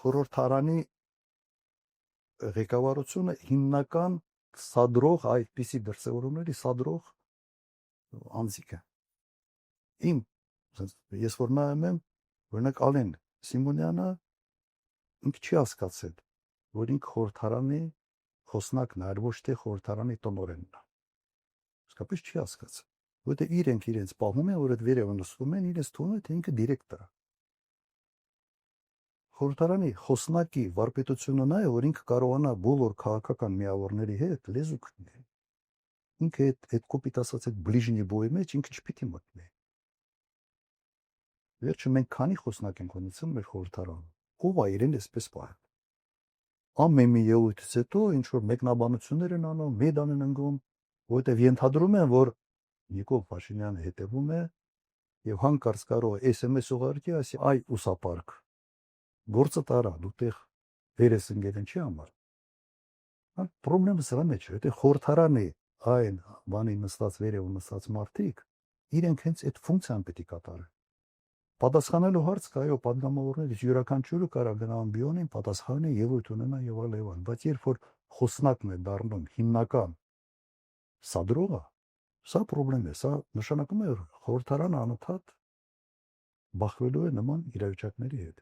խորհրդարանի ղեկավարությունը հիմնական սադրող այդպիսի դրսևորումների սադրող անձիկ է։ Ես որ նայում եմ, օրինակ Ալեն Սիմոնյանը ինքը չի հասկացել, որ ինքը խորհրդարանի խոսնակն է, այլ ոչ թե խորհրդարանի տնօրենն է։ Իսկապես չի հասկացել, որովհետև իրենց պահում են, որ այդ վերևը նստում են, իրենց թվում է, թե ինքը դիրեկտոր է։ Խորհրդարանի խոսնակի վարպետությունը նա է, որ ինքը կարողանա բոլոր քաղաքական միավորների հետ լեզու գտնել։ Ինքը այդ կոպիտ ասած այդ բլիժնի բոյի մեջ ինքը չպիտի մտնի։ Վերջը մենք քանի խոսնակ ենք ունեցել մեր խորհրդարանում, ով է իրեն այսպես պահել։ Ամեն մի ելույթից հետո ինչ որ մեկնաբանություններ են անում, մեդան են ընկում, որովհետև ենթադրում են, որ Նիկոլ Փաշինյանը հետևում է եւ հանկարծ կարող է SMS ուղարկի, ասի այ ուսապարկ գործը տարա, դու տեղ վերես ընկել չի համար։ Պրոբլեմը սրա մեջ է, եթե խորհրդարանի այն բանի նստած վերև նստած մարդիկ իրենք հենց այդ ֆունկցիան պետք է կատարեն։ Պատասխանելու հարց կա, այո, падգամավորներից յուրաքանչյուրը կարա գնա ամբիոնին, պատասխանի ելույթ ունենա եւ այլն, բայց երբ որ խոսնակն է դառնում հիմնական սադրողը, սա պրոբլեմ է, սա նշանակում է, որ խորհրդարանը անընդհատ բախվելու է նման իրավիճակների հետ։